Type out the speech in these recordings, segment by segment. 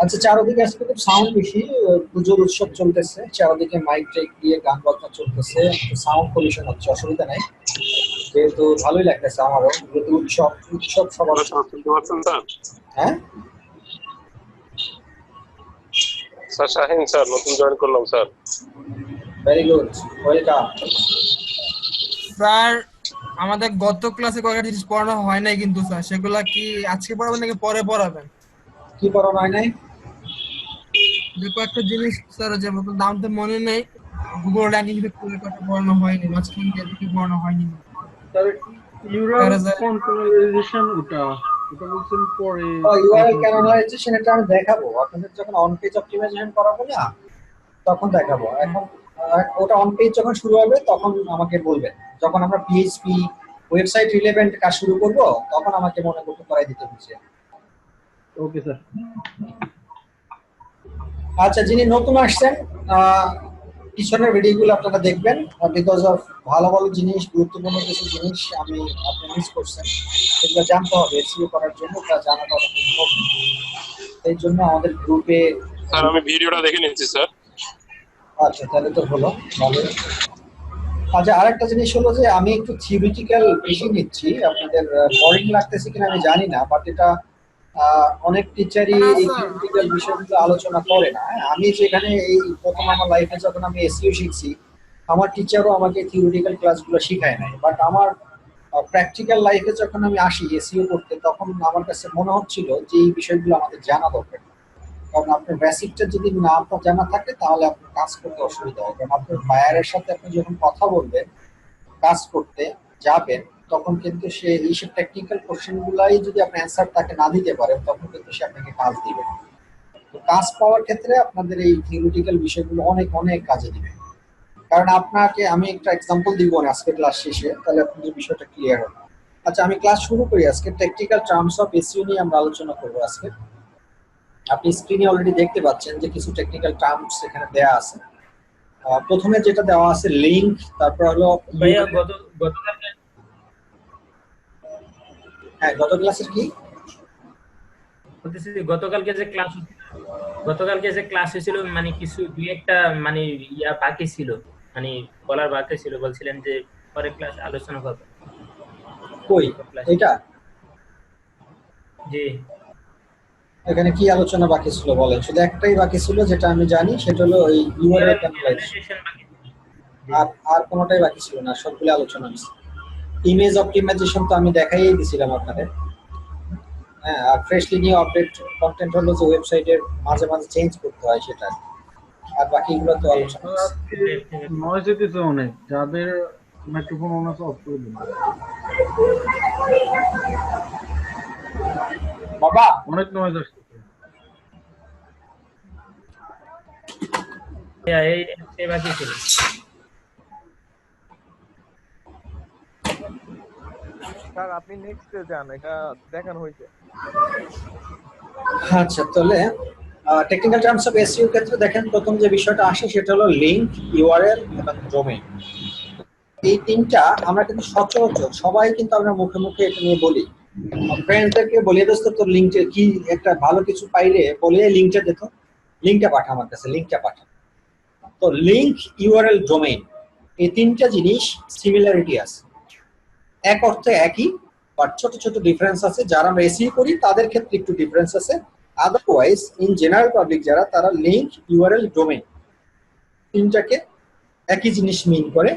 আচ্ছা, চারদিকে আজকে খুব সাউন্ড বেশি। পুজোর উৎসব চলতেছে, চারদিকে মাইক টাইক দিয়ে গান বাজনা চলতেছে, সাউন্ড পলিউশন হচ্ছে, অসুবিধা নাই। যেহেতু ভালোই লাগতেছে আমারও, যেহেতু উৎসব উৎসব সবার। হ্যালো স্যার, শুনতে পাচ্ছেন স্যার? হ্যাঁ, স্যার শাহিন স্যার, নতুন জয়েন করলাম sir. Very good, welcome. Sir, আমাদের গত ক্লাসে কয়েকটা জিনিস পড়ানো হয় নাই কিন্তু স্যার, সেগুলা কি আজকে পড়াবেন নাকি পরে পড়াবেন? কি পড়ানো হয় নাই? যে কয়েকটা জিনিস স্যার, যে মতো নাম তো মনে নেই, গুগল র্যাঙ্কিং করে কয়েকটা পড়ানো হয়নি, মাঝখান দিয়ে দেখে পড়ানো হয়নি। তার ইউরাল প্যারাজাইট। কন্টেনারাইজেশন ওটা ওটা বলছেন পরে ইউআরএল আলোচনা কেন করব। হয়েছে সেটা আমি দেখাবো আপনাদের, যখন অন পেজ অপটিমাইজেশন করাবো না তখন দেখাবো। এখন ওটা অন পেজ যখন শুরু হবে তখন আমাকে বলবেন। যখন আমরা পিএইচপি ওয়েবসাইট রিলেভেন্ট কাজ শুরু করব তখন আমাকে মনে করতে করাই দিতে হচ্ছে। Okay sir. আচ্ছা, যিনি নতুন আসছেন, আহ, পিছনের ভিডিওগুলো আপনারা দেখবেন, বিকজ অফ ভালো ভালো জিনিস, গুরুত্বপূর্ণ কিছু জিনিস আমি আপনি মিস করছেন, সেগুলো জানতে হবে এসইও করার জন্য, তা জানাটা অনেক ইম্পর্টেন্ট। এই জন্য আমাদের গ্রুপে। স্যার আমি ভিডিওটা দেখে নিচ্ছি স্যার। আচ্ছা, তাহলে তো হলো ভালো। আচ্ছা, আরেকটা জিনিস হলো যে আমি একটু থিওরিটিক্যাল বেশি নিচ্ছি, আপনাদের বোরিং লাগতেছে কিনা আমি জানি না, বাট এটা অনেক টিচারই না এই স্যার, থিওরিটিক্যাল বিষয়গুলো আলোচনা করে না। হ্যাঁ, আমি যেখানে এই প্রথম আমার লাইফে যখন আমি এসইও শিখছি, আমার টিচারও আমাকে থিওরিটিক্যাল ক্লাসগুলো শিখায় নাই, বাট আমার প্র্যাকটিক্যাল লাইফে যখন আমি আসি এসইও করতে, তখন আমার কাছে মনে হচ্ছিল যে এই বিষয়গুলো আমাদের জানা দরকার। কারণ আপনার বেসিকটা যদি না আপনার জানা থাকে তাহলে আপনার কাজ করতে অসুবিধা হবে। কারণ আপনার বায়ারের সাথে আপনি যখন কথা বলবেন, কাজ করতে যাবেন, তখন কিন্তু সে এইসব টেকনিক্যাল কোশ্চেন গুলাই যদি আপনি অ্যান্সার তাকে না দিতে পারেন, তখন কিন্তু সে আপনাকে কাজ দিবে না। তো কাজ পাওয়ার ক্ষেত্রে আপনাদের এই থিওরিটিক্যাল বিষয়গুলো অনেক অনেক কাজে দিবে। কারণ আপনাকে আমি একটা এক্সাম্পল দিব না আজকে ক্লাস শেষে, তাহলে আপনাদের বিষয়টা ক্লিয়ার হবে। আচ্ছা, আমি ক্লাস শুরু করি। আজকে টেকনিক্যাল টার্মস অফ এসইও নিয়ে আমরা আলোচনা করবো আজকে। আপনি স্ক্রিনে অলরেডি দেখতে পাচ্ছেন যে কিছু টেকনিক্যাল টার্মস এখানে দেয়া আছে। প্রথমে যেটা দেওয়া আছে লিংক, তারপর হলো ভাইয়া গতকালকে হ্যাঁ, গত ক্লাসের কি বলতেছি, গতকালকে যে ক্লাস হয়েছিল, মানে কিছু দুই একটা মানে বাকি ছিল, মানে বলার বাকি ছিল, বলছিলেন যে পরে ক্লাস আলোচনা করবে। কই ক্লাস এটা? জি। এখানে কি আলোচনা বাকি ছিল বলেন? শুধু একটাই বাকি ছিল যেটা আমি জানি, সেটা হলো ওই ইউআরএল প্যানেলাইজেশন। রিয়েলাইজেশন বাকি ছিল। জি। আর আর কোনোটাই বাকি ছিল না, সবগুলো আলোচনা হয়েছে। ইমেজ অপটিমাইজেশন তো আমি দেখাই দিয়েছিলাম আপনাদের। হ্যাঁ, আর ফ্রেশলি নিউ আপডেট কন্টেন্ট হলো যে ওয়েবসাইটের মাঝে মাঝে চেঞ্জ করতে হয় সেটা। আর বাকিগুলো তো জি। আলোচনা হয়েছে। আজকে নয়েজ যেতেছে অনেক, যাদের মাইক্রোফোন অন আছে অফ করে দিন। বাবা, অনেক নয়েজ আসতেছে। ভাইয়া এই বাকি ছিল। স্যার আপনি নেক্সটে যান, এটা দেখানো হয়েছে। আচ্ছা, তাহলে টেকনিক্যাল টার্মস অফ এসইও ক্ষেত্রে দেখেন প্রথম যে বিষয়টা আসে সেটা হলো লিংক, ইউআরএল এবং ডোমেইন। এই তিনটা আমরা কিন্তু সচরাচর সবাই কিন্তু আমরা মুখে মুখে এটা নিয়ে বলি, ফ্রেন্ডদেরকে বলি, দোস্ত তোর লিঙ্কটা কি, একটা ভালো কিছু পাইলে বলে লিঙ্কটা দিত, লিঙ্কটা পাঠা আমার কাছে, লিঙ্কটা পাঠা। তো লিঙ্ক, ইউআরএল, ডোমেইন, এই তিনটা জিনিস সিমিলারিটি আছে, এক অর্থে একই, বাট ছোট ছোট ডিফারেন্স আছে। যারা আমরা এসইও করি তাদের ক্ষেত্রে একটু ডিফারেন্স আছে। আদারওয়াইজ ইন জেনারেল পাবলিক যারা, তারা লিঙ্ক, ইউআরএল, ডোমেইন তিনটাকে একই জিনিস মিন করে।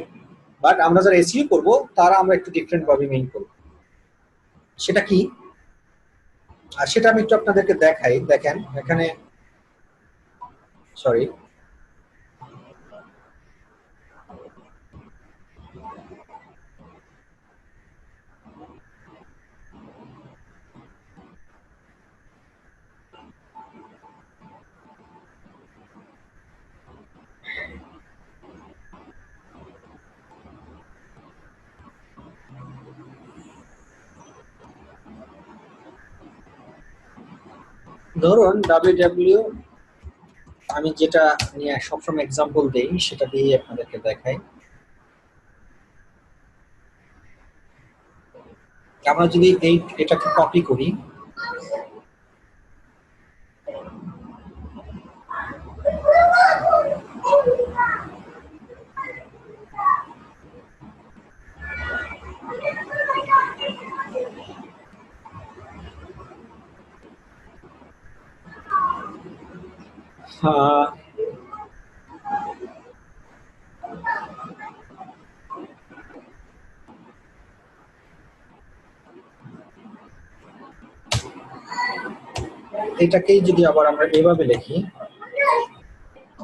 বাট আমরা যারা এসইও করব তারা আমরা একটু ডিফারেন্ট ভাবে মিন করব। সেটা কি? আর সেটা আমি একটু আপনাদেরকে দেখাই। দেখেন এখানে, সরি, ধরুন ডাব্লিউডাব্লিউ, আমি যেটা নিয়ে সবসময় এক্সাম্পল দেই সেটা দিয়ে আপনাদেরকে দেখাই। আমরা যদি এটাকে কপি করি, আহ, এটাকেই যদি আবার আমরা এভাবে লিখি,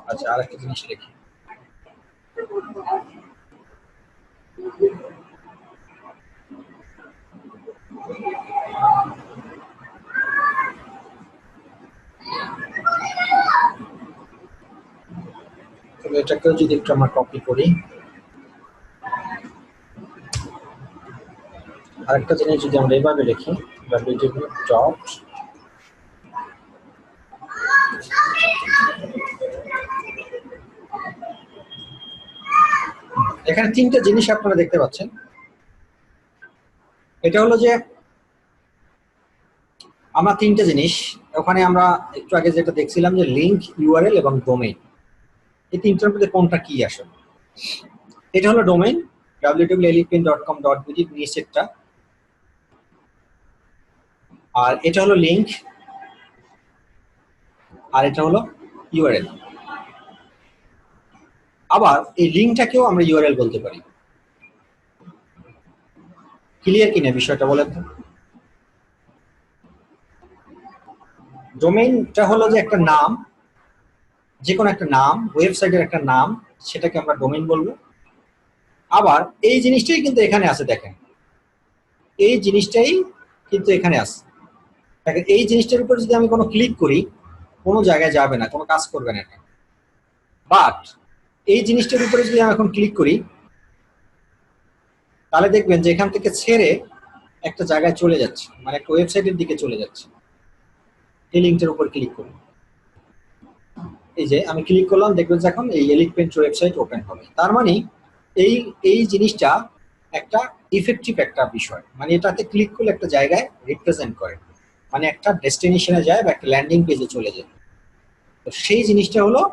আচ্ছা আরেকটা জিনিস লিখি, তবে এটাকেও যদি একটু আমরা কপি করি, আরেকটা জিনিস যদি আমরা এভাবে লিখি www ডট এখানে তিনটা জিনিস আপনারা দেখতে পাচ্ছেন। এটা হলো যে আমরা তিনটা জিনিস, ওখানে আমরা একটু আগে যেটা দেখছিলাম যে লিংক, ইউআরএল এবং ডোমেইন, এই তিনটার মধ্যে কোনটা কি আসলে? এটা হলো ডোমেইন www.elipin.com.bd নিচেরটা, আর এটা হলো লিংক, আর এটা হলো ইউআরএল। আবার এই লিংকটাকেও আমরা ইউআরএল বলতে পারি। ক্লিয়ার কিনা বিষয়টা বলেন তো? ডোমেইনটা হলো যে একটা নাম, যে কোনো একটা নাম, ওয়েবসাইটের একটা নাম, সেটাকে আমরা ডোমেইন বলবো। আবার এই জিনিসটাই কিন্তু এখানে আছে, দেখেন এই জিনিসটাই কিন্তু এখানে আছে। দেখেন এই জিনিসটার উপর যদি আমি কোনো ক্লিক করি, কোনো জায়গায় যাবে না, কোনো কাজ করবে না এটা। বাট এই জিনিসটার উপরে যদি আমি এখন ক্লিক করি, তাহলে দেখবেন যে এখান থেকে ছেড়ে একটা জায়গায় চলে যাচ্ছে, মানে একটা ওয়েবসাইটের দিকে চলে যাচ্ছে। এই লিঙ্কটার উপর ক্লিক করুন, এই যে আমি ক্লিক করলাম, দেখবেন যে এখন এই এলিকপেন্ট ওয়েবসাইট ওপেন হবে। তার মানে এই জিনিসটা একটা ইফেক্টিভ একটা বিষয়, মানে এটাতে ক্লিক করলে একটা জায়গায় রিপ্রেজেন্ট করে, মানে একটা ডেস্টিনেশনে যায় বা একটা ল্যান্ডিং পেজে চলে যায়। তো সেই জিনিসটা হলো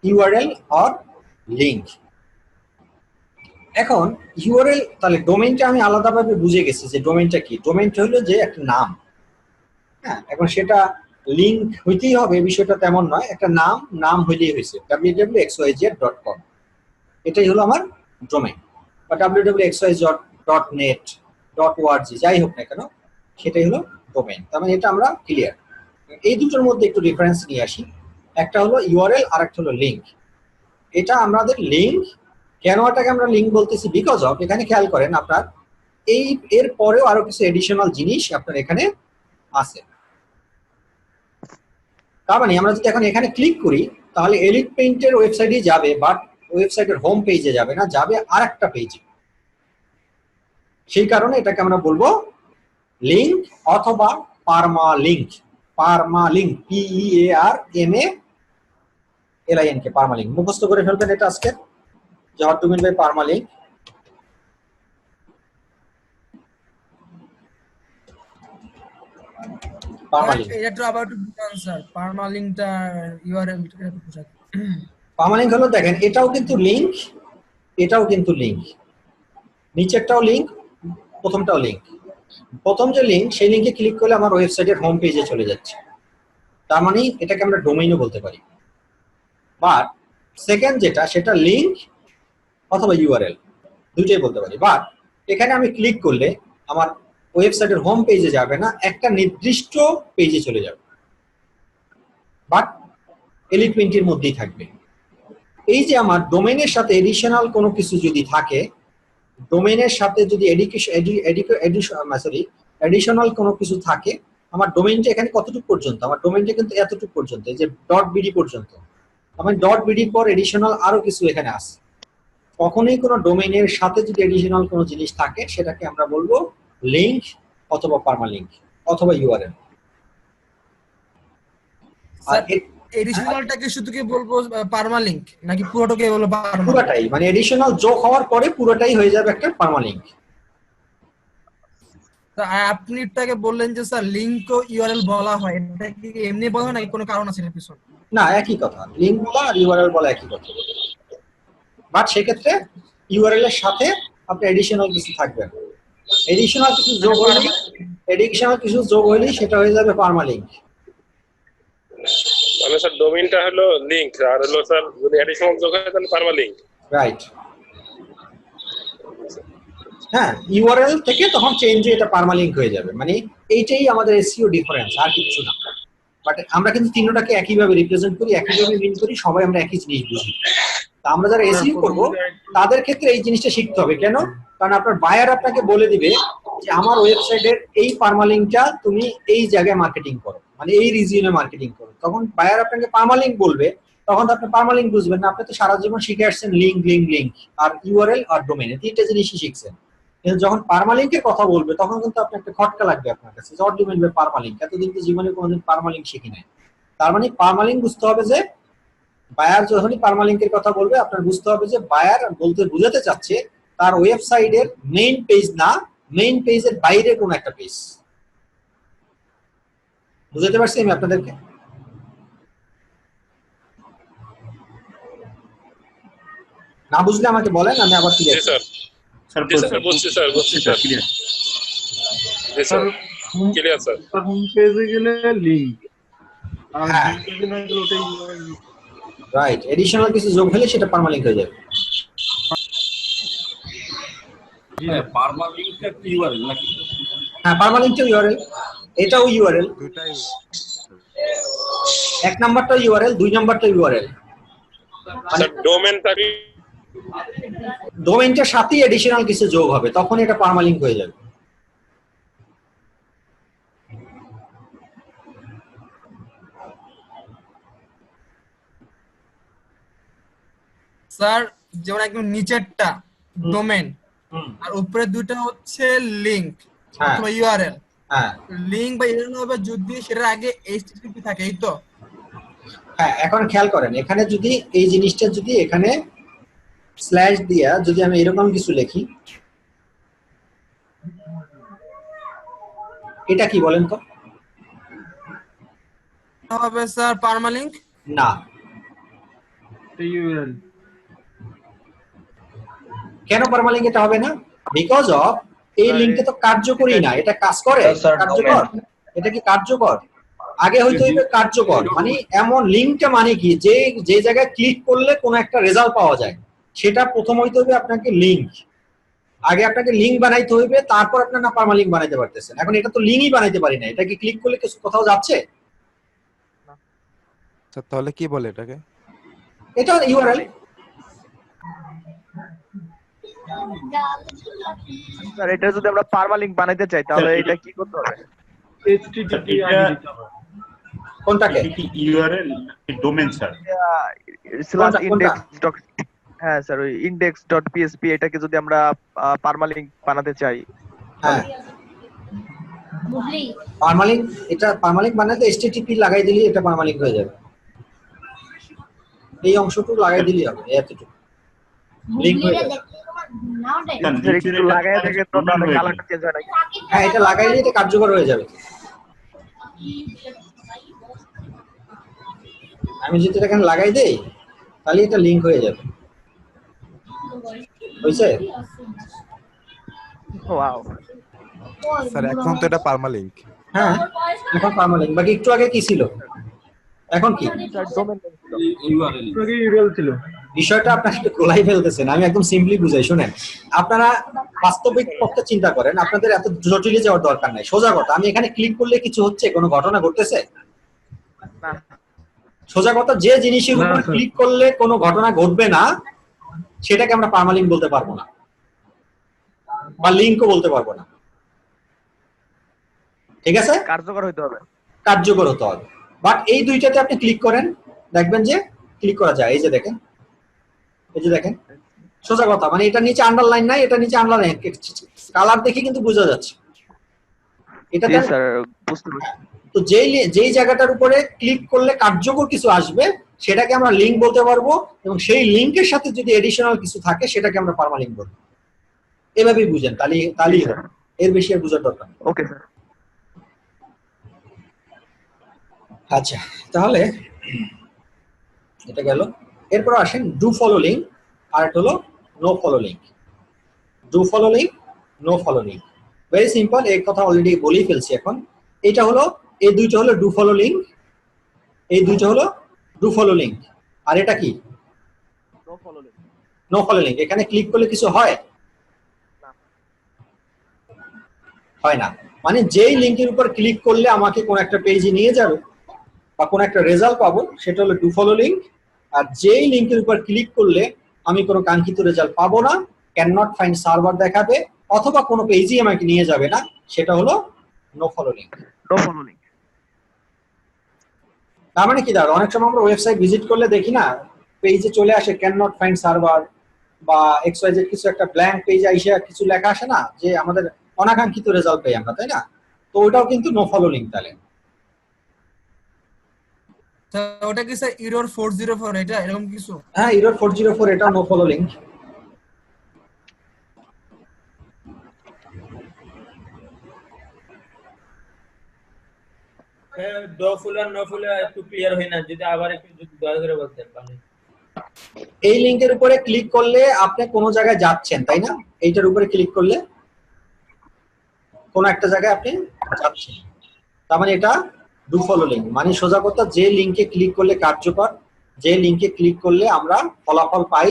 ইউআরএল অর লিংক। এখন ইউআরএল, তাহলে ডোমেইনটা আমি আলাদাভাবে বুঝে গেছি যে ডোমেইনটা কি। ডোমেইনটা হলো যে একটা নাম, হ্যাঁ। এখন সেটা লিংক হইতেই হবে বিষয়টা তেমন নয়, একটা নাম হইলেই হয়েছে www.xyz.com, এটাই হলো আমার ডোমেইন। বা www.xyz.net .org যাই হোক না কেন, সেটাই হলো ডোমেইন। তার মানে এটা আমরা ক্লিয়ার। এই দুটোর মধ্যে একটু ডিফারেন্স নিয়ে আসি, একটা হলো ইউআরএল আর একটা হলো লিংক। এটা আমাদের লিংক, কেন এটাকে আমরা লিংক বলতেছি? বিকজ অফ, এখানে খেয়াল করেন আপনার এর পরেও আরো কিছু এডিশনাল জিনিস আপনার এখানে আছে। তার মানে আমরা যদি এখন এখানে ক্লিক করি, তাহলে এলিট পেইন্টের ওয়েবসাইটে যাবে, বাট ওয়েবসাইটের হোম পেজে যাবে না, যাবে আর একটা পেজে। সেই কারণে এটাকে আমরা বলবো লিংক অথবা পারমালিংক। পারমালিংক, PEARMALINK, পারমালিংক। মুখস্থ করে ফেলবেন এটা আজকে, যে হোয়াট ডু মিন বাই পারমালিংক। পারমালিংক, এটা একটু আবার একটু বুঝান স্যার, পারমালিংকটা ইউআরএল একটু বুঝান। পারমালিংক হলো, দেখেন এটাও কিন্তু লিংক, এটাও কিন্তু লিংক, নিচেরটাও লিংক, প্রথমটাও লিংক। প্রথম যে লিংক, সেই লিংকে ক্লিক করলে আমার ওয়েবসাইটের হোম পেজে চলে যাচ্ছে, তার মানে এটাকে আমরা ডোমেইনও বলতে পারি। বাট সেকেন্ড যেটা, সেটা লিংক অথবা ইউআরএল দুইটাই বলতে পারি। বাট এখানে আমি ক্লিক করলে আমার ওয়েবসাইটের হোম পেজে যাবে না, একটা নির্দিষ্ট পেজে চলে যাবে, বাট এলিট পেইন্টের মধ্যেই থাকবে। এই যে আমার ডোমেইনের সাথে এডিশনাল কোনো কিছু যদি থাকে, ডোমেইনের সাথে যদি এডিশনাল কোনো কিছু থাকে, আমার ডোমেইনটা এখানে কতটুকু পর্যন্ত? আমার ডোমেইনটা কিন্তু এতটুকু পর্যন্ত, এই যে .bd পর্যন্ত। আমার .bd পর এডিশনাল আরো কিছু এখানে আছে। কখনোই কোনো ডোমেইনের সাথে যদি এডিশনাল কোনো জিনিস থাকে, সেটাকে আমরা বলবো লিংক অথবা পারমালিংক অথবা ইউআরএল। আর এডিশনালটাকে শুধু কি বলবো পারমালিংক, নাকি পুরোটাকে বলবো পারমালিংক? পুরোটাই, মানে এডিশনাল যোগ হওয়ার পরে পুরোটাই হয়ে যাবে একটা পারমালিংক। তো আপনি এটাকে বললেন যে স্যার লিংক ও ইউআরএল বলা হয়, এটা কি এমনি বলা হয় নাকি কোনো কারণ আছে এর পিছনে? না, একই কথা, লিংক বলা আর ইউআরএল বলা একই কথা। বাট সেক্ষেত্রে ইউআরএল এর সাথে আপনি এডিশনাল কিছু থাকবে, এডিশনাল কিছু যোগ হলেই সেটা হয়ে যাবে পারমালিংক। মানে স্যার ডোমেইনটা হলো লিংক, আর হলো স্যার যদি অ্যাডিশনাল যোগ হয় তাহলে পারমালিংক। রাইট। হ্যাঁ, ইউআরএল থেকে তখন চেঞ্জ হয়ে এটা পার্মালিংক হয়ে যাবে, মানে এইটাই আমাদের এসইও ডিফারেন্স, আর কিছু না। বাট আমরা কিন্তু তিনটাকে একইভাবে রিপ্রেজেন্ট করি, একইভাবে মিন করি, সবাই আমরা একই জিনিস বুঝি। তা আমরা যারা এসইও করব তাদের ক্ষেত্রে এই জিনিসটা শিখতে হবে। কেন? কারণ আপনার বায়ার আপনাকে বলে দিবে যে আমার ওয়েবসাইটের এই পার্মালিংকটা তুমি এই জায়গায় মার্কেটিং করো, মানে এই রিজিয়নে মার্কেটিং করো। তখন বায়ার আপনাকে পার্মালিংক বলবে, তখন তো আপনি পার্মালিংক বুঝবেন না। আপনি তো সারা জীবন শিখে আসছেন লিঙ্ক লিঙ্ক লিঙ্ক আর ইউআরএল আর ডোমেইন, তিনটা জিনিসই শিখছেন। কিন্তু যখন পার্মালিংকের কথা বলবে তখন কিন্তু আপনার একটা খটকা লাগবে আপনার কাছে, হোয়াট ডু মিন বাই পার্মালিংক। এতদিন তো জীবনে কোনোদিন পার্মালিংক শিখি নাই। তার মানে পার্মালিংক বুঝতে হবে যে বায়ার যখনই পার্মালিংকের কথা বলবে আপনার বুঝতে হবে যে বায়ার বলতে বুঝাতে চাচ্ছে তার ওয়েবসাইটের মেইন পেজ না, মেইন পেজের বাইরে কোন একটা পেজ। বুঝতে পারছি আমি আপনাদেরকে? না বুঝলে আমাকে বলেন, আমি আবার জি ক্লিয়ার স্যার, জি স্যার, বুঝছি স্যার, বুঝছি স্যার। জি স্যার, ক্লিয়ার স্যার। হোম পেজে গেলে লিংক, আর হ্যাঁ। হোম পেজে না গেলে ওটাই রাইট। এডিশনাল কিছু যোগ হলে সেটা পার্মালিংক হয়ে যাবে। পারমালিংকটা কি ইউআরএল নাকি? হ্যাঁ, পার্মালিংকটা ইউআরএল, এটাও ইউআরএল। দুটাই এক নাম্বারটা ইউআরএল, দুই নাম্বারটা ইউআরএল। স্যার ডোমেন থাকলে ডোমেইনটার সাথে এডিশনাল কিছু যোগ হবে, তখন এটা পার্মালিংক হয়ে যাবে। স্যার যেমন একদম নিচেরটা ডোমেন আর উপরে দুটো হচ্ছে লিংক হ্যাঁ। অথবা ইউআরএল। হ্যাঁ লিংক বা ইউআরএল হবে যদি সেটার আগে এইচটিটিপি থাকে, এই তো? হ্যাঁ, এখন খেয়াল করেন, এখানে যদি এই জিনিসটা যদি এখানে স্ল্যাশ দিয়া যদি আমি এরকম কিছু লিখি, এটা কি বলেন তো? হবে স্যার পার্মালিংক? না। ইউআরএল। কেন পার্মালিংক এটা হবে না? বিকজ অফ এই লিংকটা তো কার্যকরী না। এটা কাজ করে? কার্যকর? এটা কি কার্যকর? আগে হয়তো এটা কার্যকর, মানে এমন লিংকটা মানে কি, যে যে জায়গায় ক্লিক করলে কোনো একটা রেজাল্ট পাওয়া যায়, সেটা প্রথম হইতে হবে আপনাকে লিংক। আগে আপনাকে লিংক বানাইতে হইবে, তারপর আপনার না পার্মালিংক বানাইতে পারতেছেন। এখন এটা তো লিংকই বানাইতে পারি না, এটা কি ক্লিক করলে কিছু কোথাও যাচ্ছে? স্যার তাহলে কি বলে এটাকে? এটা ইউআরএল। স্যার এটা যদি আমরা পারমালিংক বানাইতে চাই তাহলে এটা কি করতে হবে? এইচটিটিপি আগে দিতে হবে। কোনটাকে? কি ইউআরএল নাকি ডোমেইন স্যার? স্ল্যাশ কোনটা? ইনডেক্স ডট, হ্যাঁ স্যার ওই index.php এটাকে যদি আমরা পারমালিংক বানাতে চাই, হ্যাঁ, পার্মালিংক। এটা পার্মালিংক বানাতে এইচটিটিপি লাগাই দিলে এটা পার্মালিংক হয়ে যাবে। এই অংশটুকু লাগাই দিলেই হবে, এতটুকু লিংক হয়ে যাবে। স্যার একটু লাগায় দেখে তো তাহলে কালারটা চেঞ্জ হয় নাকি? হ্যাঁ, এটা লাগাইলে এটা কার্যকর হয়ে যাবে। আমি যদি এটা এখানে লাগাই দেই তাহলে এটা লিংক হয়ে যাবে। হইছে? ওয়াও। স্যার এখন তো এটা পার্মালিংক। হ্যাঁ, এখন পার্মালিংক। বাকি একটু আগে কি ছিল, এখন কি? স্যার ডোমেইন ছিল। ইউআরএল আগে ইউআরএল ছিল। বিষয়টা আপনার একটু গোলাই ফেলতেছেন। আমি একদম সিম্পলি বুঝাই, শুনেন। আপনারা বাস্তবিক পক্ষে চিন্তা করেন, আপনাদের এত জটিলে যাওয়ার দরকার নাই। সোজা কথা, আমি এখানে ক্লিক করলে কিছু হচ্ছে, কোনো ঘটনা ঘটতেছে? না সোজা কথা, যে জিনিসের না, উপর স্যার। ক্লিক করলে কোনো ঘটনা ঘটবে না সেটাকে আমরা পার্মালিংক বলতে পারবো না, বা লিংকও বলতে পারবো না। ঠিক আছে? কার্যকর হইতে হবে। কার্যকর হতে হবে। বাট এই দুইটাতে আপনি ক্লিক করেন, দেখবেন যে ক্লিক করা যায়। এই যে দেখেন, এই যে দেখেন, সোজা কথা, মানে এটা নিচে আন্ডারলাইন নাই, এটা নিচে আন্ডারলাইন, কালার দেখে কিন্তু বোঝা যাচ্ছে এটা। জি স্যার বুঝতে পারছি। তো যেই জায়গাটার উপরে ক্লিক করলে কার্যকর কিছু আসবে সেটাকে আমরা লিংক বলতে পারবো, এবং সেই লিংকের সাথে যদি এডিশনাল কিছু থাকে সেটাকে আমরা পার্মালিংক বলবো। এভাবেই বুঝেন, তাহলেই হবে, এর বেশি আর বুঝার দরকার নেই। Okay sir. আচ্ছা, তাহলে এটা গেল। এরপর আসেন ডু ফলো লিংক, আর একটা হলো no follow link. Do follow link, no follow link, very simple. এই কথা অলরেডি বলেই ফেলছি। এখন এটা হলো, এই দুইটা হলো ডু ফলো লিংক, এই দুইটা হলো ডু ফলো লিঙ্ক। আর এটা কি? No follow link. No follow link. এখানে ক্লিক করলে কিছু হয়? না। হয় না। মানে যেই লিঙ্কের উপর ক্লিক করলে আমাকে কোন একটা পেজে নিয়ে যাবে বা কোন একটা রেজাল্ট পাবো সেটা হলো ডু ফলো লিঙ্ক। আর যেই লিঙ্কের উপর ক্লিক করলে আমি কোনো কাঙ্ক্ষিত রেজাল্ট পাবো না, ক্যান নট ফাইন্ড সার্ভার দেখাবে, অথবা কোনো পেজই আমাকে নিয়ে যাবে না, সেটা হলো no follow link. No follow link. তার মানে কি দাঁড়ায়, অনেক সময় আমরা ওয়েবসাইট ভিজিট করলে দেখি না, পেজে চলে আসে ক্যান নট ফাইন্ড সার্ভার বা এক্সওয়াইজেড কিছু একটা ব্ল্যাঙ্ক পেজ আইসে কিছু লেখা আসে না, যে আমাদের অনাকাঙ্ক্ষিত রেজাল্ট পাই আমরা, তাই না? তো ওটাও কিন্তু নো ফলো লিঙ্ক। তাহলে ওটা কি স্যার এরর 404 এটা এরকম কিছু? হ্যাঁ, এরর 404 এটা no follow link. Do follow আর নো ফুল একটু ক্লিয়ার হয় না, যদি আবার একটু যদি দয়া করে বলতেন তাহলে। এই লিংকের উপরে ক্লিক করলে আপনি কোন জায়গায় যাচ্ছেন, তাই না? এইটার উপরে ক্লিক করলে কোন একটা জায়গায় আপনি যাচ্ছেন, তার মানে এটা ডু ফলো লিঙ্ক। মানে সোজা কথা, যে লিংকে ক্লিক করলে কার্যকর, যে লিংকে ক্লিক করলে আমরা ফলাফল পাই,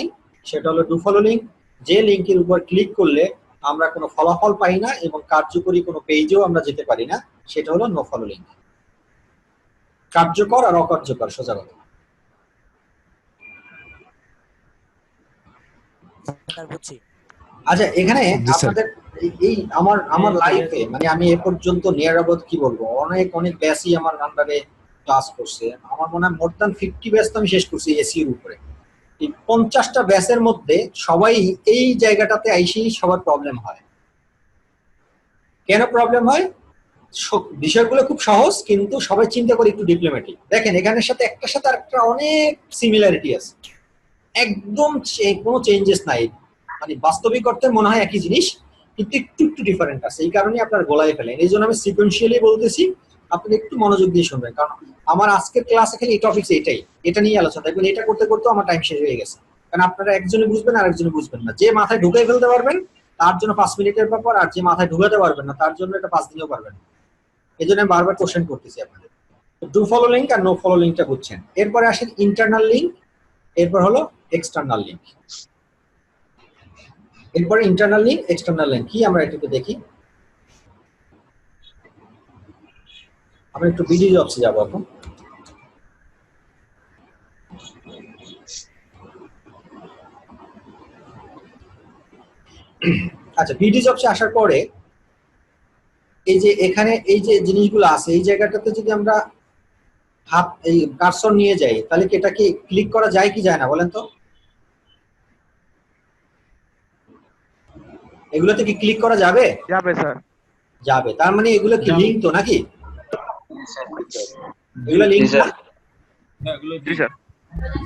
সেটা হলো ডু ফলো লিঙ্ক। যে লিংকের উপর ক্লিক করলে আমরা কোনো ফলাফল পাই না এবং কার্যকরী কোনো পেজেও আমরা যেতে পারি না, সেটা হলো নো ফলো লিঙ্ক। কার্যকর আর অকার্যকর, সোজা কথা। আচ্ছা, এখানে জি স্যার। আপনাদের এই আমার লাইফে, মানে আমি এ পর্যন্ত নিয়ার অ্যাবাউট কি বলবো, অনেক ব্যাচই আমার আন্ডারে ক্লাস করছে। আমার মনে হয় মোর দ্যান 50 ব্যাচ তো আমি শেষ করছি এসির উপরে। এই 50টা ব্যাচের মধ্যে সবাই এই জায়গাটাতে আইসেই সবার প্রবলেম হয়। কেন প্রবলেম হয়? বিষয়গুলো খুব সহজ, কিন্তু সবাই চিন্তা করে একটু ডিপ্লোম্যাটিক। দেখেন, এখানের সাথে একটার সাথে আরেকটা অনেক সিমিলারিটি আছে, একদম কোনো চেঞ্জেস নাই। মানে বাস্তবিক অর্থে মনে হয় একই জিনিস, কিন্তু একটু একটু ডিফারেন্ট আছে। এই কারণে আপনার গোলায় ফেলেন। এই জন্য আমি সিকোয়েন্সিয়ালি বলতেছি, আপনি একটু মনোযোগ দিয়ে শুনবেন, কারণ আমার আজকের ক্লাসে খালি এই টপিকস এটাই, এটা নিয়ে আলোচনা। দেখবেন এটা করতে করতে আমার টাইম শেষ হয়ে গেছে, কারণ আপনারা একজনে বুঝবেন আর একজনে বুঝবেন না। যে মাথায় ঢুকাই ফেলতে পারবেন তার জন্য 5 মিনিটের ব্যাপার, আর যে মাথায় ঢুকাতে পারবেন না তার জন্য এটা 5 দিনেও পারবেন না। এই জন্য আমি বারবার কোশ্চেন করতেছি আপনাদের। ডু ফলো লিঙ্ক আর নো ফলো লিঙ্কটা বুঝছেন। এরপরে আসেন ইন্টারনাল লিঙ্ক, এরপর হলো এক্সটার্নাল লিঙ্ক। এরপরে ইন্টারনাল লিঙ্ক, এক্সটার্নাল লিঙ্ক কি আমরা একটু দেখি। আমরা একটু বিডি জবসে যাবো এখন। আচ্ছা, বিডি জবসে আসার পরে এই যে এখানে এই যে জিনিসগুলো আছে, এই জায়গাটাতে যদি আমরা হাত এই কার্সর নিয়ে যাই, তাহলে কি এটা কি ক্লিক করা যায় কি যায় না বলেন তো? এগুলোতে কি ক্লিক করা যাবে? যাবে স্যার। যাবে। তার মানে এগুলো কি লিঙ্ক তো নাকি? এগুলো লিঙ্ক না? জি স্যার।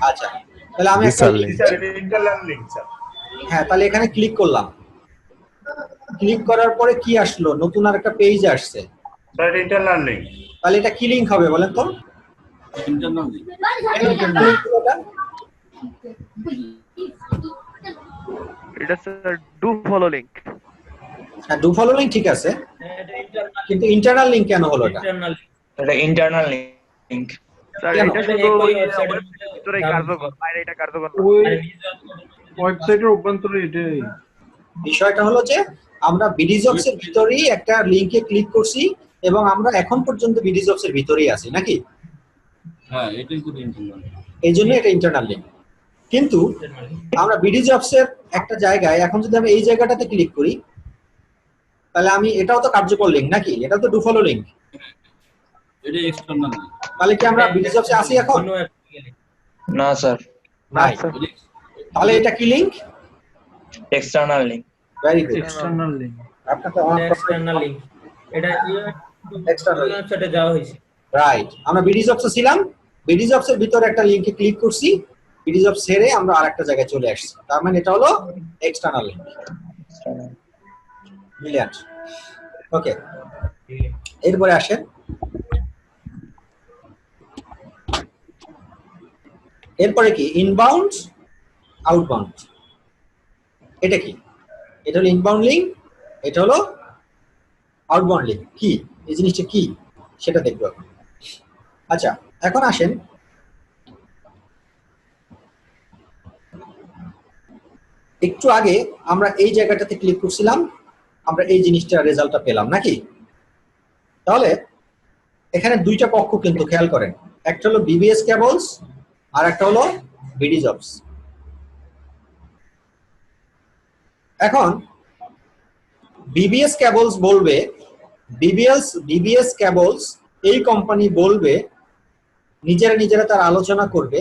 আচ্ছা, তাহলে আমি জি একটা স্যার, link- স্যার এটা ইন্টারনাল লিংক স্যার। হ্যাঁ, তাহলে এখানে ক্লিক করলাম। ক্লিক করার পরে কি আসলো? নতুন আর একটা পেজ আসছে। স্যার এটা ইন্টারনাল লিংক। তাহলে এটা কি লিঙ্ক হবে বলেন তো? Internal link. এটা স্যার ডু ফলো লিঙ্ক। হ্যাঁ, ডু ফলো লিঙ্ক ঠিক আছে, এটা ইন্টারনাল কিন্তু ইন্টারনাল লিঙ্ক কেন হলো এটা? ইন্টারনাল এটা ইন্টারনাল লিংক। স্যার কেন? এটা শুধু ওই ওয়েবসাইটের ভিতরেই কার্যকর, বাইরে এটা কার্যকর না। ওই ওয়েবসাইটের অভ্যন্তরে এটাই। বিষয়টা হলো যে আমরা বিডিজবস এর ভিতরেই একটা লিংকে ক্লিক করছি এবং আমরা এখন পর্যন্ত বিডিজবস এর ভিতরেই আছি নাকি? হ্যাঁ, এটাই তো ইন্টারনাল। এই জন্য এটা ইন্টারনাল লিঙ্ক। কিন্তু আমরা বিডিজবস এর একটা জায়গায় এখন যদি আমি এই জায়গাটাতে ক্লিক করি, তাহলে আমি এটাও তো কার্যকর লিঙ্ক নাকি? এটা তো ডু ফলো লিঙ্ক। এটা এক্সটার্নাল লিংক। তাহলে কি আমরা বিডিজবস এ আছি এখন? না স্যার, নাই। তাহলে এটা কি link? External link. Very good. External link. আপনাকে এক্সটার্নাল লিংক। এটা External link. ওয়েবসাইটে যাওয়া হয়েছে। রাইট। আমরা বিডিজবস এ ছিলাম, বিডিজবস এর ভিতরে একটা লিংকে ক্লিক করছি, বিডিজবস ছেড়ে আমরা আরেকটা জায়গায় চলে আসছি। তার মানে এটা হলো এক্সটার্নাল লিঙ্ক। ব্রিলিয়ান্ট। ওকে, এরপরে আসেন এরপরে কি ইনবাউন্ড আউটবাউন্ড। এটা কি? এটা হলো ইনবাউন্ড লিঙ্ক, এটা হলো আউটবাউন্ড লিঙ্ক। কি এই জিনিসটা কি সেটা দেখবো এখন। আচ্ছা, এখন আসেন একটু আগে আমরা এই জায়গাটাতে ক্লিক করছিলাম, আমরা এই জিনিসটা রেজাল্টটা পেলাম নাকি? তাহলে এখানে দুইটা পক্ষ কিন্তু খেয়াল করেন, একটা হলো বিবিএস কেবলস আর একটা হলো বিডি জবস। এখন বিবিএস কেবলস বলবে, বিবিএস কেবলস এই কোম্পানি বলবে, নিজেরা তার আলোচনা করবে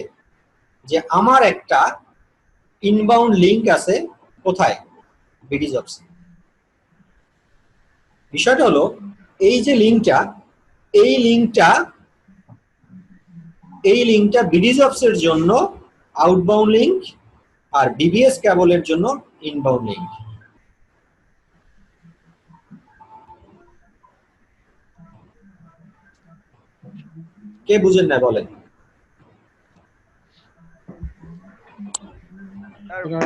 যে আমার একটা ইনবাউন্ড লিংক আছে কোথায়, বিডি জবস। বিষয়টা হলো এই যে লিংকটা, এই লিংকটা বিডি জবস এর জন্য আউটবাউন্ড লিংক আর বিবিএস কেবলের জন্য ইনবাউন্ড লিংক। কে বুঝেন না বলেন?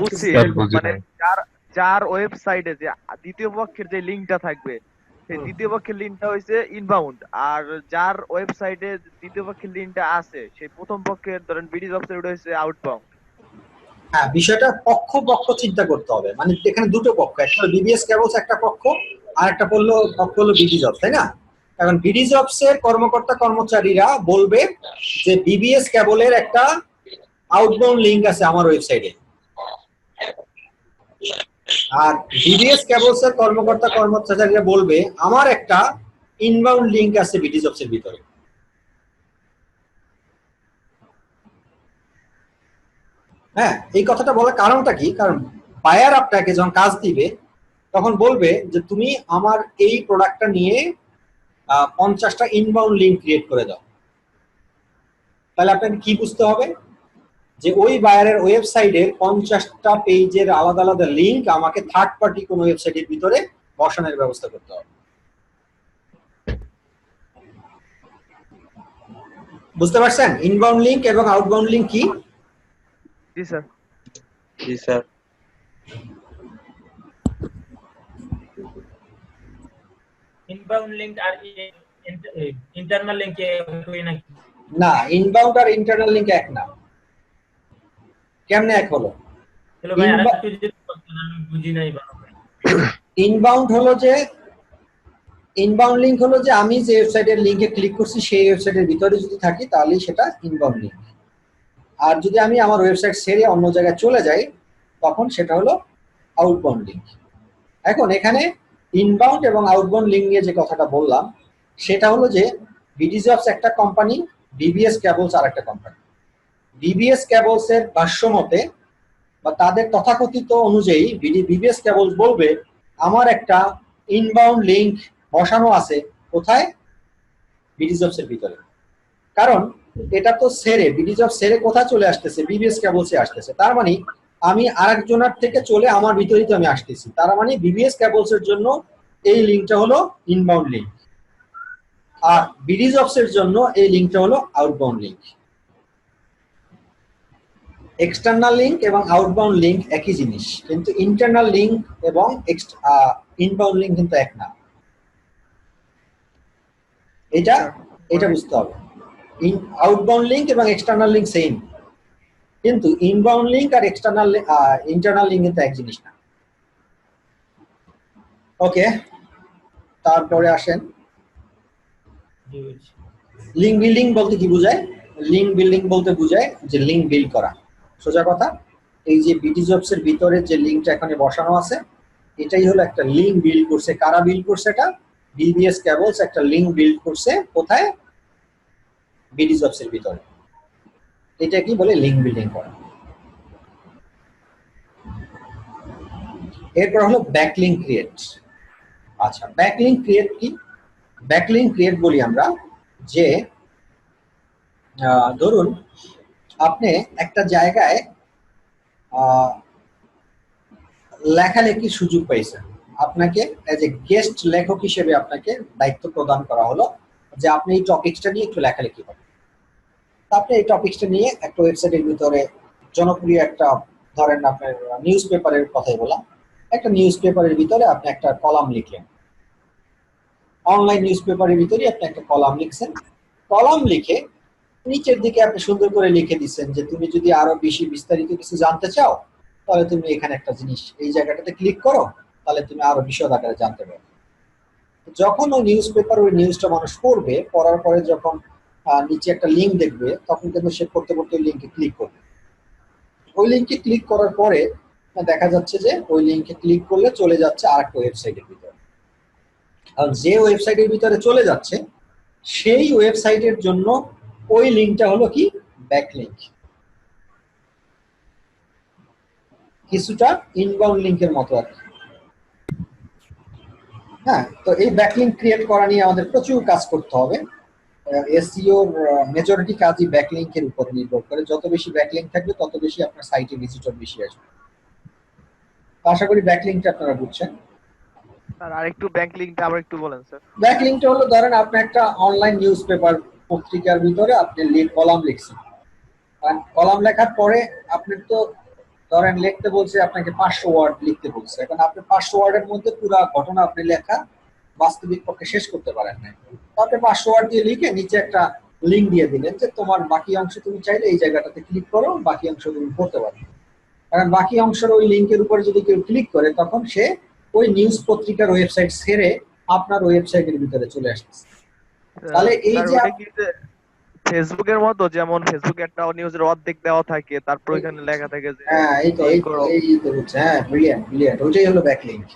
বুঝছি, মানে যার ওয়েবসাইটে যে দ্বিতীয় পক্ষের যে লিংকটা থাকবে, সেই দ্বিতীয় পক্ষের লিংকটা হইছে ইনবাউন্ড, আর যার ওয়েবসাইটে দ্বিতীয় পক্ষের লিংকটা আছে সেই প্রথম পক্ষের ধরেন বিডি জবসের ওটা হইছে আউটবাউন্ড। হ্যাঁ, বিষয়টা পক্ষ চিন্তা করতে হবে, মানে এখানে দুটো পক্ষ, একটা হলো বিবিএস কেবলস একটা পক্ষ, আর একটা পক্ষ হলো বিডি জবস, তাই না? এখন বিডি জবস এর কর্মকর্তা কর্মচারীরা বলবে যে বিবিএস কেবলের একটা আউটবাউন্ড লিংক আছে আমার ওয়েবসাইটে, আর বিবিএস কেবলস এর কর্মকর্তা কর্মচারীরা বলবে আমার একটা ইনবাউন্ড লিংক আছে বিডি জবস এর ভিতরে। হ্যাঁ, এই কথাটা বলার কারণটা কি? কারণ বায়ার আপনাকে যখন কাজ দিবে তখন বলবে যে তুমি আমার এই প্রোডাক্টটা নিয়ে 50টা ইনবাউন্ড লিংক ক্রিয়েট করে দাও। তাহলে আপনাকে কি বুঝতে হবে যে ওই বায়ারের ওয়েবসাইটের 50টা পেজের আলাদা আলাদা লিংক আমাকে থার্ড পার্টি কোন ওয়েবসাইটের ভিতরে বসানোর ব্যবস্থা করতে হবে। বুঝতে পারছেন ইনবাউন্ড লিংক এবং আউটবাউন্ড লিংক কি? জি স্যার। জি স্যার। ইনবাউন্ড লিংক আর ইন্টারনাল লিংক একই নাকি? না, ইনবাউন্ড আর ইন্টারনাল লিংক এক না। কেমনে এক হলো? চলো ভাই আরেকটু যদি বলতেন, আমি বুঝি নাই ভালো করে। ইনবাউন্ড লিংক হলো যে আমি যে ওয়েবসাইটের লিংকে ক্লিক করছি সেই ওয়েবসাইটের ভিতরে যদি থাকি তাহলেই সেটা ইনবাউন্ড লিংক। আর যদি আমি আমার ওয়েবসাইট ছেড়ে অন্য জায়গায় চলে যাই তখন সেটা হলো আউটবাউন্ড লিংক। এখন এখানে ইনবাউন্ড এবং আউটবাউন্ড লিংক নিয়ে যে কথাটা বললাম সেটা হলো যে বিডি জবস একটা কোম্পানি, বিবিএস কেবলস আর একটা কোম্পানি। বিবিএস কেবলস এর ভাষ্য মতে বা তাদের তথাকথিত অনুযায়ী বিবিএস কেবলস বলবে আমার একটা ইনবাউন্ড লিংক বসানো আছে কোথায়, বিডি জবস এর ভিতরে। কারণ এটা তো সেরে, বিডি জবস সেরে কোথায় চলে আসতেছে, বিবিএস কেবলসে আসতেছে। তার মানে আমি আরেকজনের থেকে চলে আমার ভিতরেই তো আমি আসতেছি। তার মানে বিবিএস কেবলস এর জন্য এই লিংকটা হলো ইনবাউন্ড লিংক, আর বিডি জবস এর জন্য এই লিংকটা হলো আউটবাউন্ড লিংক। এক্সটার্নাল লিংক এবং আউটবাউন্ড লিংক একই জিনিস, কিন্তু ইন্টারনাল লিংক এবং ইনবাউন্ড লিংক কিন্তু এক না। এটা বুঝতে হবে। আউটবাউন্ড লিংক এবং এক্সটার্নাল লিংক সেম, কিন্তু ইনবাউন্ড লিংক আর ইন্টারনাল লিংক কিন্তু এক জিনিস না। ওকে, তারপরে আসেন লিংক বিল্ডিং বলতে কি বোঝায়? লিংক বিল্ডিং বলতে বোঝায় যে লিংক বিল্ড করা। সোজা কথা, এই যে বিডি জবস এর ভিতরে যে লিংকটা এখানে বসানো আছে এটাই হলো একটা লিংক বিল্ড করছে। কারা বিল্ড করছে? এটা বিবিএস কেবলস একটা লিংক বিল্ড করছে কোথায়, বিডি জবস এর ভিতরে। এটা কি বলে? লিংক বিল্ডিং করা। এরপর হলো ব্যাকলিংক ক্রিয়েট। আচ্ছা, ব্যাকলিংক ক্রিয়েট কি? ব্যাকলিংক ক্রিয়েট বলি আমরা যে ধরুন আপনি একটা জায়গায় লেখালেখির সুযোগ পাইছেন, আপনাকে এজ এ গেস্ট লেখক হিসেবে আপনাকে দায়িত্ব প্রদান করা হলো যে আপনি এই টপিকসটা নিয়ে একটু লেখালেখি করেন। আপনি এই টপিকসটা নিয়ে একটা ওয়েবসাইটের ভিতরে জনপ্রিয় একটা, ধরেন আপনার নিউজ পেপারের কথাই বললাম, একটা নিউজ পেপারের ভিতরে আপনি একটা কলাম লিখলেন, অনলাইন নিউজ পেপারের ভিতরে আপনি একটা কলাম লিখছেন। কলাম লিখে নিচের দিকে আপনি সুন্দর করে লিখে দিচ্ছেন যে তুমি যদি আরো বেশি বিস্তারিত কিছু জানতে চাও তাহলে তুমি এখানে একটা জিনিস এই জায়গাটাতে ক্লিক করো, তাহলে তুমি আরো বিশদ আকারে জানতে পারবে। যখন ওই নিউজ পেপার ওই নিউজটা মানুষ পড়বে, পড়ার পরে যখন নিচে একটা লিঙ্ক দেখবে তখন কিন্তু সে পড়তে পড়তে ওই লিঙ্কে ক্লিক করবে। ওই লিঙ্কে ক্লিক করার পরে দেখা যাচ্ছে যে ওই লিঙ্কে ক্লিক করলে চলে যাচ্ছে আরেকটা ওয়েবসাইটের ভিতরে। আর যে ওয়েবসাইটের ভিতরে চলে যাচ্ছে সেই ওয়েবসাইটের জন্য ওই লিঙ্কটা হলো কি ব্যাকলিঙ্ক, কিছুটা ইনবাউন্ড লিঙ্কের মতো আর কি। হ্যাঁ, তো এই ব্যাকলিঙ্ক ক্রিয়েট করা নিয়ে আমাদের প্রচুর কাজ করতে হবে। এসইওর মেজরিটি কাজই ব্যাকলিঙ্কের উপর নির্ভর করে। যত বেশি ব্যাকলিঙ্ক থাকবে তত বেশি আপনার সাইটে ভিজিটর বেশি আসবে। আশা করি ব্যাকলিঙ্কটা আপনারা বুঝছেন। স্যার আরেকটু ব্যাংক লিংকটা আবার একটু বলেন স্যার। ব্যাকলিঙ্কটা হলো ধরেন আপনি একটা অনলাইন নিউজ পেপার পত্রিকার ভিতরে আপনি কলাম লিখছেন, কলাম লেখার পরে আপনি তো ধরেন লিখতে বলছে আপনাকে 500 ওয়ার্ড লিখতে বলছে, এখন আপনি 500 ওয়ার্ডের মধ্যে পুরো ঘটনা আপনি লেখা বাস্তবিক পক্ষে শেষ করতে পারেন না। তো আপনি 500 ওয়ার্ড দিয়ে লিখে নিচে একটা লিঙ্ক দিয়ে দিলেন যে তোমার বাকি অংশ তুমি চাইলে এই জায়গাটাতে ক্লিক করো, বাকি অংশ তুমি পড়তে পারো। কারণ বাকি অংশের ওই লিঙ্কের উপরে যদি কেউ ক্লিক করে তখন সে ওই নিউজ পত্রিকার ওয়েবসাইট ছেড়ে আপনার ওয়েবসাইটের ভিতরে চলে আসছে। তাহলে এই যে ফেসবুকের মতো, যেমন ফেসবুকে একটা নিউজের অর্ধেক দেওয়া থাকে, তারপর ওইখানে লেখা থাকে যে হ্যাঁ এই তো হচ্ছে, হ্যাঁ ব্রিলিয়ান্ট, ওইটাই হলো ব্যাকলিঙ্ক।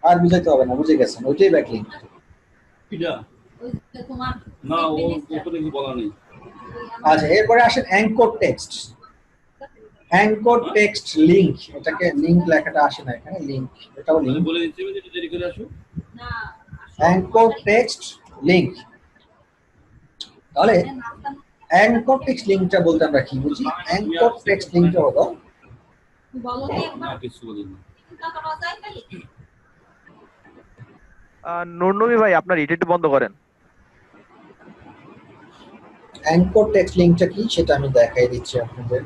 আর বুঝাইতে হবে না, বুঝে গেছেন, ওইটাই ব্যাকলিঙ্ক। না ও উপরে কিছু বলা নেই। আচ্ছা, এরপরে আসেন anchor text. Anchor text link, এটাকে লিংক লেখাটা আসে না এখানে, লিংক, এটাও লিংক। বলে দিচ্ছি একটু দেরি করে আসো। Anchor text link. তাহলে অ্যাঙ্কর টেক্সট লিংকটা বলতে আমরা কি বুঝি? অ্যাঙ্কর টেক্সট লিংকটা হলো না কিছু বলিনি। নুরনবী ভাই আপনার এটা একটু বন্ধ করেন। অ্যাঙ্কর টেক্সট লিংকটা কি সেটা আমি দেখাই দিচ্ছি আপনাদের।